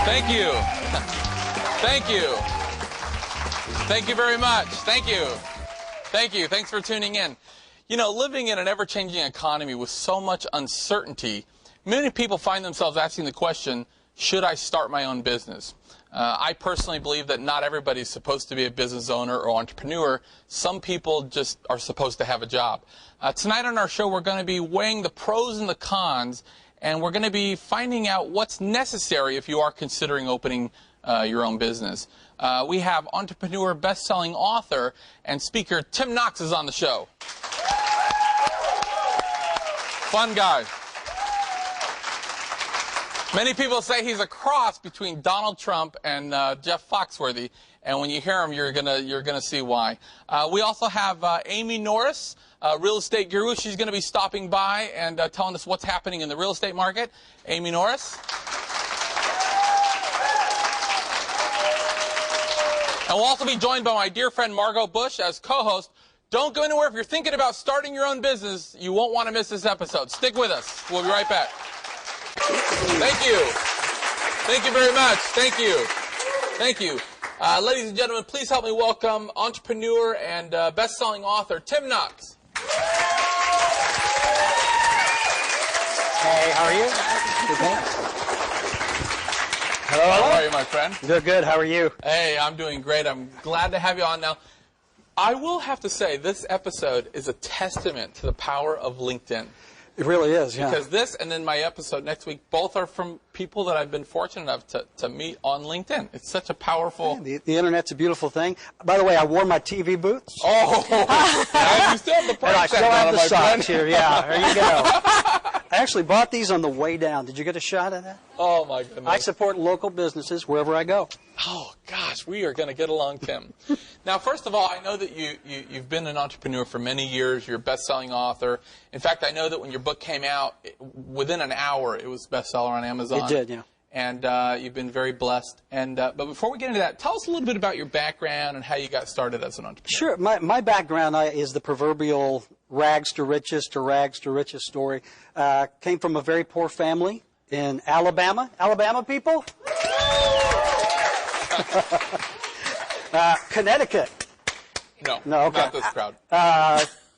Thank you. Thank you. Thank you very much. Thank you. Thank you. Thanks for tuning in. You know, living in an ever-changing economy with so much uncertainty, many people find themselves asking the question, should I start my own business? I personally believe that not everybody is supposed to be a business owner or entrepreneur. Some people just are supposed to have a job. Tonight on our show, we're going to be weighing the pros and the cons, and we're going to be finding out what's necessary if you are considering opening your own business. We have entrepreneur, best-selling author, and speaker Tim Knox is on the show. Fun guy. Many people say he's a cross between Donald Trump and Jeff Foxworthy, and when you hear him, you're gonna see why. We also have Amy Norris, real estate guru. She's going to be stopping by and telling us what's happening in the real estate market. Amy Norris. And we'll also be joined by my dear friend Margot Bush as co-host. Don't go anywhere. If you're thinking about starting your own business, you won't want to miss this episode. Stick with us. We'll be right back. Thank you. Thank you very much. Thank you. Thank you. Ladies and gentlemen, please help me welcome entrepreneur and best-selling author Tim Knox. Hey, how are you? Good. Hello. How are you, my friend? Good, good. How are you? Hey, I'm doing great. I'm glad to have you on. Now, I will have to say, this episode is a testament to the power of LinkedIn. It really is, yeah. Because this and then my episode next week, both are from people that I've been fortunate enough to meet on LinkedIn. It's such a powerful... Yeah, the Internet's a beautiful thing. By the way, I wore my TV boots. Oh! Yeah, you still have the price and I still have the socks friend. here, yeah. There you go. I actually bought these on the way down. Did you get a shot of that? Oh, my goodness. I support local businesses wherever I go. Oh, gosh, we are going to get along, Tim. Now, first of all, I know that you've been an entrepreneur for many years. You're a best-selling author. In fact, I know that when your book came out, within an hour, it was bestseller on Amazon. It did, yeah. And you've been very blessed. And but before we get into that, tell us a little bit about your background and how you got started as an entrepreneur. Sure. My background is the proverbial rags to riches story. Came from a very poor family in Alabama. Alabama people? Connecticut. No, okay. Not this crowd.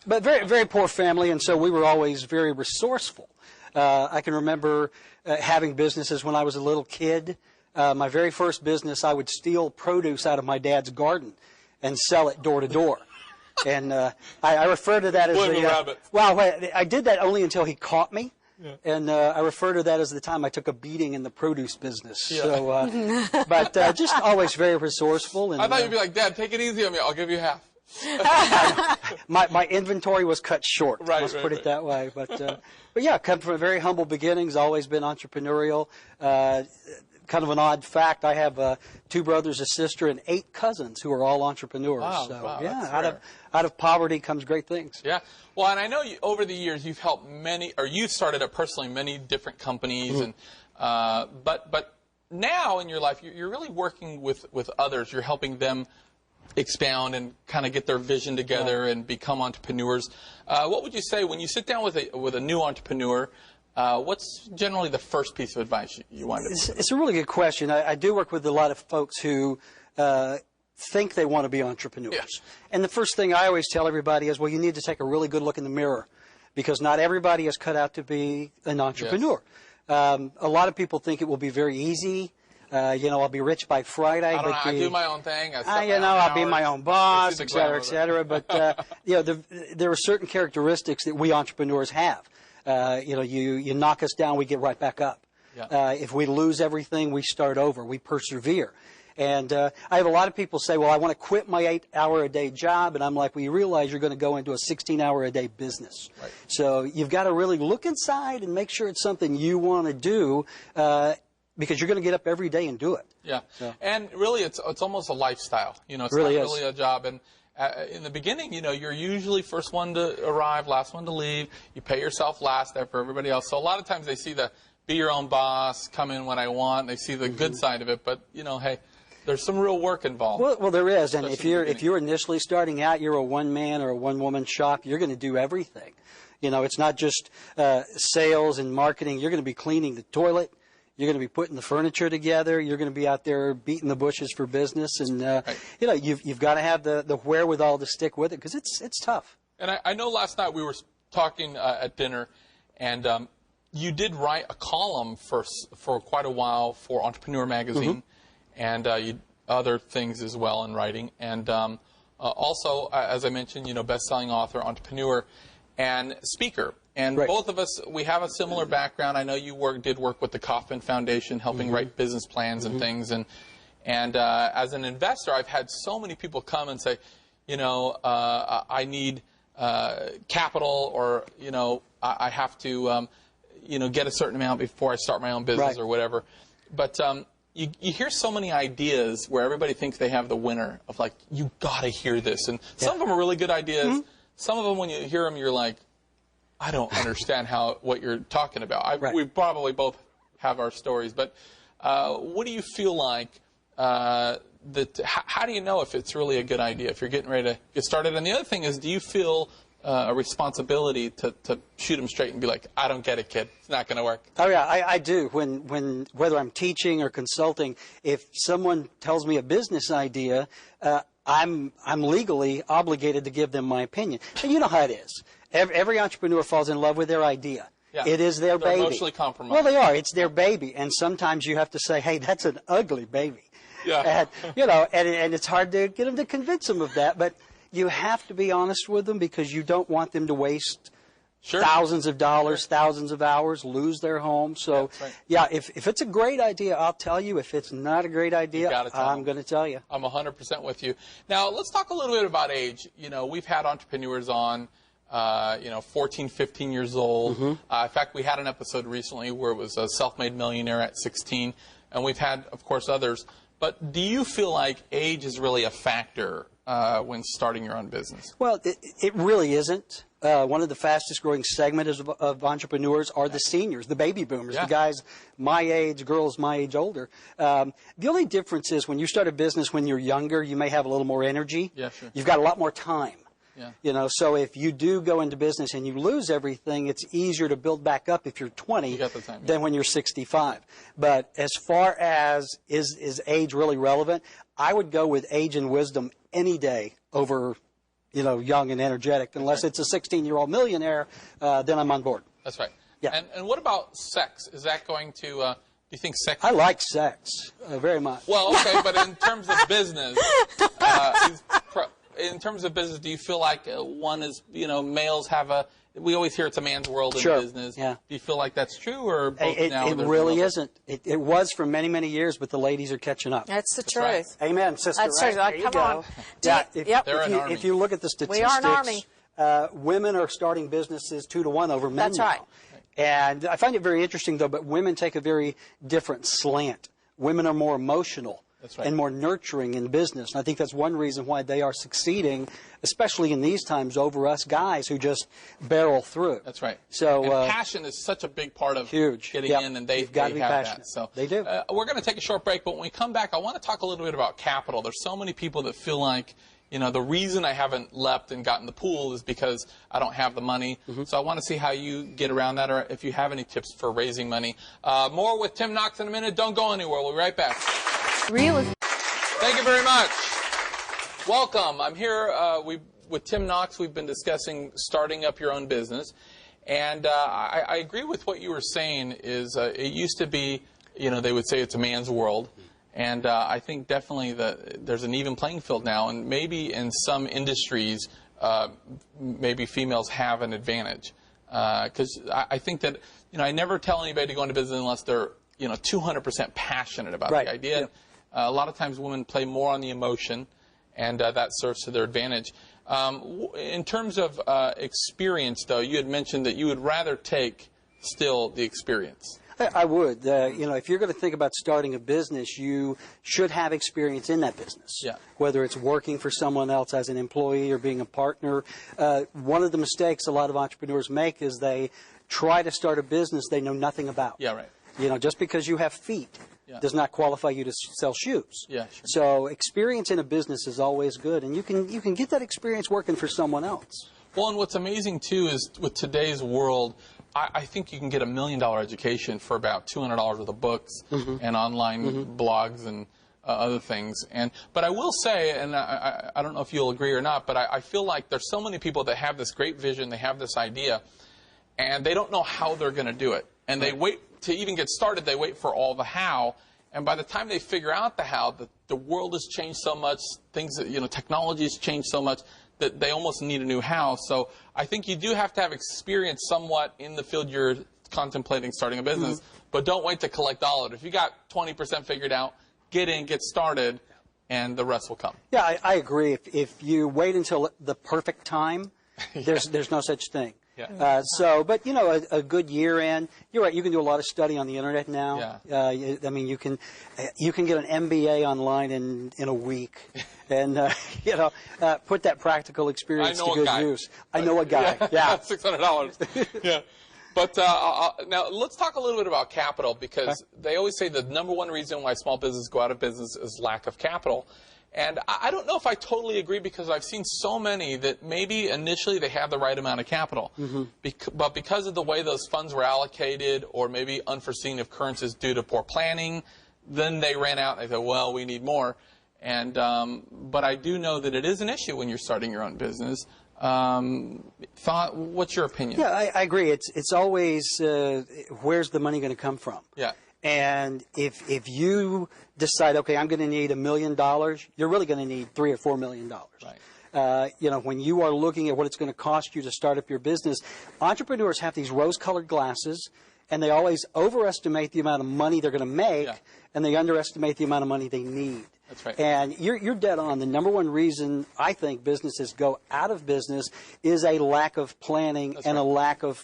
But very, very poor family, and so we were always very resourceful. I can remember having businesses when I was a little kid. My very first business, I would steal produce out of my dad's garden and sell it door to door. And I refer to that as the rabbit. Well, I did that only until he caught me. Yeah. And I refer to that as the time I took a beating in the produce business. Yeah. So, but just always very resourceful. And, I thought you'd be like, Dad, take it easy on me. I'll give you half. my inventory was cut short. Right, let's put it that way. But yeah, come from very humble beginnings. Always been entrepreneurial. Kind of an odd fact. I have 2 brothers, a sister, and 8 cousins who are all entrepreneurs. Wow, so wow, yeah, out of poverty comes great things. Yeah. Well, and I know over the years you've helped you've started up personally many different companies, and but now in your life you're really working with others. You're helping them expound and kind of get their vision together and become entrepreneurs. What would you say when you sit down with a new entrepreneur? What's generally the first piece of advice you want to give? It's a really good question. I do work with a lot of folks who think they want to be entrepreneurs. Yes. And the first thing I always tell everybody is, well, you need to take a really good look in the mirror, because not everybody is cut out to be an entrepreneur. Yes. A lot of people think it will be very easy. I'll be rich by Friday. I do my own thing. I'll be my own boss, et cetera, et cetera. But, there are certain characteristics that we entrepreneurs have. You knock us down, we get right back up. Yeah. If we lose everything, we start over. We persevere. And I have a lot of people say, well, I want to quit my 8-hour-a-day job. And I'm like, well, you realize you're going to go into a 16-hour-a-day business. Right. So you've got to really look inside and make sure it's something you want to do, because you're going to get up every day and do it. Yeah. So. And really, it's almost a lifestyle. It's really not really a job. And in the beginning, you're usually first one to arrive, last one to leave. You pay yourself last after everybody else. So a lot of times they see the be your own boss, come in when I want. They see the good side of it. But, hey, there's some real work involved. Well, there is. And if you're initially starting out, you're a one-man or a one-woman shop, you're going to do everything. It's not just sales and marketing. You're going to be cleaning the toilet. You're going to be putting the furniture together. You're going to be out there beating the bushes for business, and you know, you've got to have the wherewithal to stick with it, because it's tough. And I know last night we were talking at dinner, and you did write a column for quite a while for Entrepreneur Magazine, and you other things as well in writing, and also, as I mentioned, you know, best-selling author, entrepreneur, and speaker. And both of us, we have a similar background. I know you did work with the Kauffman Foundation, helping write business plans and things. And as an investor, I've had so many people come and say, you know, I need capital, or, you know, I have to, you know, get a certain amount before I start my own business or whatever. But you hear so many ideas where everybody thinks they have the winner of, like, you got to hear this. And some of them are really good ideas. Some of them, when you hear them, you're like, I don't understand what you're talking about. We probably both have our stories, but what do you feel like? How do you know if it's really a good idea if you're getting ready to get started? And the other thing is, do you feel a responsibility to shoot them straight and be like, I don't get it, kid. It's not going to work? Oh yeah, I do. When whether I'm teaching or consulting, if someone tells me a business idea, I'm legally obligated to give them my opinion. And you know how it is. Every entrepreneur falls in love with their idea. Yeah. It is their baby. They're emotionally compromised. Well, they are. It's their baby, and sometimes you have to say, "Hey, that's an ugly baby." Yeah. And, you know, and it's hard to get them to convince them of that. But you have to be honest with them, because you don't want them to waste thousands of dollars, thousands of hours, lose their home. So, yeah, if it's a great idea, I'll tell you. If it's not a great idea, I'm going to tell you. I'm 100% with you. Now, let's talk a little bit about age. You know, we've had entrepreneurs on, you know, 14, 15 years old. In fact, we had an episode recently where it was a self-made millionaire at 16, and we've had, of course, others. But do you feel like age is really a factor when starting your own business? Well, it really isn't. One of the fastest growing segments of entrepreneurs are the seniors, the baby boomers, the guys my age, girls my age older. The only difference is when you start a business when you're younger, you may have a little more energy. Yeah, sure. You've got a lot more time. Yeah. You know, so if you do go into business and you lose everything, it's easier to build back up if you're 20 than when you're 65. But as far as is age really relevant, I would go with age and wisdom any day over, you know, young and energetic. Unless it's a 16-year-old millionaire, then I'm on board. That's right. Yeah. And what about sex? Is that going to, do you think sex? I like sex very much. Well, okay, but in terms of business, do you feel like one is, you know, males have we always hear it's a man's world in business. Yeah. Do you feel like that's true, or both now? It really isn't. It was for many, many years, but the ladies are catching up. That's the truth. Right. Amen, sister. That's true. Like, come on. If you look at the statistics, we are an army. Women are starting businesses 2 to 1 over men. That's right. And I find it very interesting, though, but women take a very different slant. Women are more emotional. That's right. And more nurturing in business. And I think that's one reason why they are succeeding, especially in these times, over us guys who just barrel through. That's right. So and passion is such a big part of getting in, and they've got to be passionate. That. So they do. We're going to take a short break, but when we come back, I want to talk a little bit about capital. There's so many people that feel like, you know, the reason I haven't leapt and gotten the pool is because I don't have the money. So I want to see how you get around that, or if you have any tips for raising money. More with Tim Knox in a minute. Don't go anywhere. We'll be right back. Thank you very much. Welcome. I'm here with Tim Knox. We've been discussing starting up your own business. And I agree with what you were saying is it used to be, you know, they would say it's a man's world. And I think definitely that there's an even playing field now. And maybe in some industries, maybe females have an advantage. Because I think that, you know, I never tell anybody to go into business unless they're, you know, 200% passionate about the idea. Yeah. A lot of times women play more on the emotion, and that serves to their advantage. In terms of experience, though, you had mentioned that you would rather take still the experience. I would. You know, if you're going to think about starting a business, you should have experience in that business. Yeah. Whether it's working for someone else as an employee or being a partner. One of the mistakes a lot of entrepreneurs make is they try to start a business they know nothing about. Yeah, right. You know, just because you have feet does not qualify you to sell shoes. Yeah, sure. So experience in a business is always good, and you can get that experience working for someone else. Well, and what's amazing too is with today's world, I think you can get $1 million education for about $200 worth of books and online blogs and other things. But I will say, and I don't know if you'll agree or not, but I feel like there's so many people that have this great vision, they have this idea, and they don't know how they're going to do it. And they wait to even get started, they wait for all the how. And by the time they figure out the how, the world has changed so much, things that, technology has changed so much that they almost need a new how. So I think you do have to have experience somewhat in the field you're contemplating starting a business, but don't wait to collect all of it. If you got 20% figured out, get in, get started, and the rest will come. Yeah, I agree. If you wait until the perfect time, there's no such thing. Yeah. But a good year in, you're right. You can do a lot of study on the internet now. Yeah. I mean, you can get an MBA online in a week, and put that practical experience to good use. I know a guy. Yeah. $600. Yeah. But now let's talk a little bit about capital, because they always say the number one reason why small businesses go out of business is lack of capital. And I don't know if I totally agree, because I've seen so many that maybe initially they have the right amount of capital, but because of the way those funds were allocated, or maybe unforeseen occurrences due to poor planning, then they ran out and they said, well, we need more. And but I do know that it is an issue when you're starting your own business. What's your opinion? Yeah, I agree. It's always where's the money going to come from? Yeah. And if you decide, okay, I'm going to need $1 million, you're really going to need $3 or $4 million. Right. When you are looking at what it's going to cost you to start up your business, entrepreneurs have these rose-colored glasses, and they always overestimate the amount of money they're going to make, and they underestimate the amount of money they need. That's right. And you're dead on. The number one reason I think businesses go out of business is a lack of planning and a lack of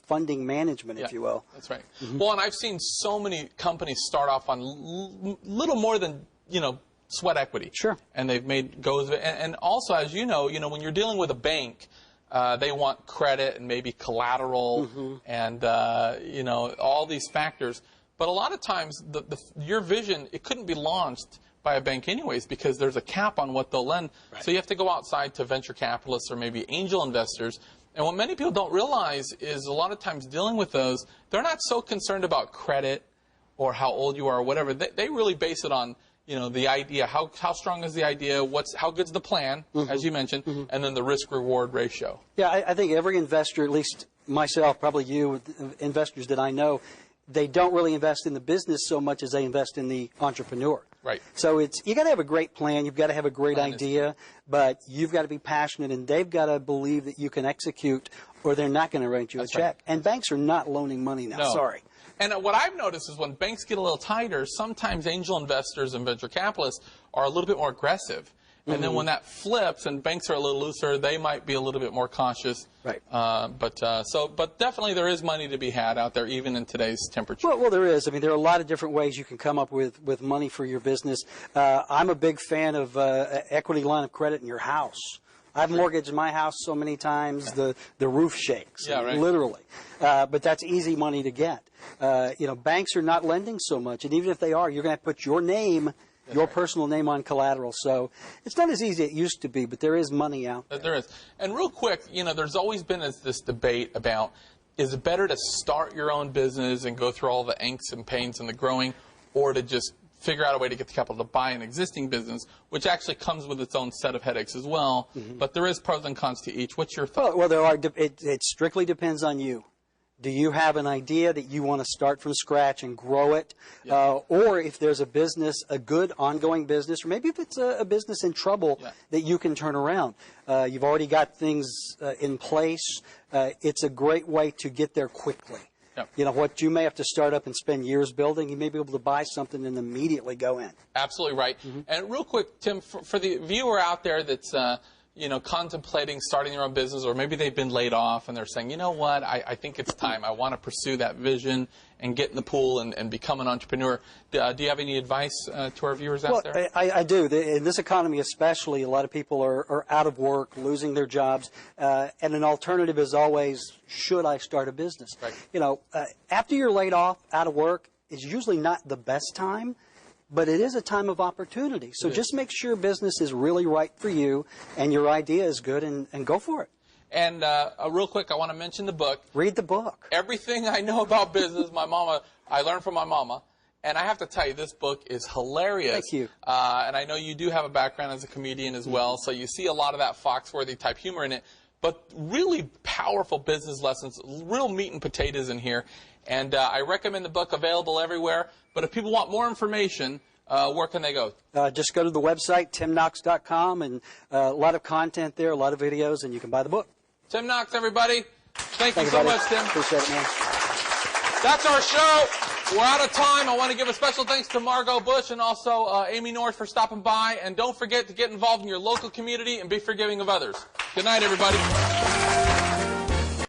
funding management, if you will. That's right. Well, and I've seen so many companies start off on little more than, sweat equity. Sure. And they've made goes of it. And also, as you know, when you're dealing with a bank, they want credit and maybe collateral and, all these factors. But a lot of times, your vision, it couldn't be launched by a bank anyways, because there's a cap on what they'll lend. Right. So you have to go outside to venture capitalists or maybe angel investors. And what many people don't realize is a lot of times dealing with those, they're not so concerned about credit or how old you are or whatever. They really base it on, the idea. How strong is the idea? How good's the plan, as you mentioned, and then the risk-reward ratio. Yeah, I think every investor, at least myself, probably you, investors that I know, they don't really invest in the business so much as they invest in the entrepreneur. Right. So you got to have a great plan. You've got to have a great idea, but you've got to be passionate, and they've got to believe that you can execute, or they're not going to write you a check. Right. And banks are not loaning money now. No. Sorry. And what I've noticed is when banks get a little tighter, sometimes angel investors and venture capitalists are a little bit more aggressive. And then when that flips and banks are a little looser, they might be a little bit more cautious. Right. But definitely there is money to be had out there, even in today's temperature. Well, there is. I mean, there are a lot of different ways you can come up with money for your business. I'm a big fan of equity line of credit in your house. I've mortgaged my house so many times the roof shakes, literally. But that's easy money to get. Banks are not lending so much, and even if they are, you're going to have to put your name. Your personal name on collateral. So it's not as easy as it used to be, but there is money out there. There is. And real quick, there's always been this debate about, is it better to start your own business and go through all the angst and pains and the growing, or to just figure out a way to get the capital to buy an existing business, which actually comes with its own set of headaches as well. But there is pros and cons to each. What's your thought? Well, there are. It strictly depends on you. Do you have an idea that you want to start from scratch and grow it? Or if there's a business, a good ongoing business, or maybe if it's a business in trouble that you can turn around. You've already got things in place. It's a great way to get there quickly. What you may have to start up and spend years building, you may be able to buy something and immediately go in. Absolutely right. And real quick, Tim, for the viewer out there that's contemplating starting their own business, or maybe they've been laid off and they're saying, you know what, I think it's time. I want to pursue that vision and get in the pool and become an entrepreneur. Do you have any advice to our viewers out there? I do. In this economy especially, a lot of people are out of work, losing their jobs, and an alternative is always, should I start a business? Right. After you're laid off, out of work, is usually not the best time. But it is a time of opportunity. So just make sure business is really right for you and your idea is good, and go for it. And real quick, I want to mention the book. Read the book. Everything I know about business, I learned from my mama. And I have to tell you, this book is hilarious. Thank you. And I know you do have a background as a comedian as well, so you see a lot of that Foxworthy type humor in it. But really powerful business lessons, real meat and potatoes in here. And I recommend the book, available everywhere. But if people want more information, where can they go? Just go to the website, timknox.com, and a lot of content there, a lot of videos, and you can buy the book. Tim Knox, everybody. Thank you so much, Tim. Appreciate it, man. That's our show. We're out of time. I want to give a special thanks to Margot Bush and also Amy North for stopping by. And don't forget to get involved in your local community and be forgiving of others. Good night, everybody.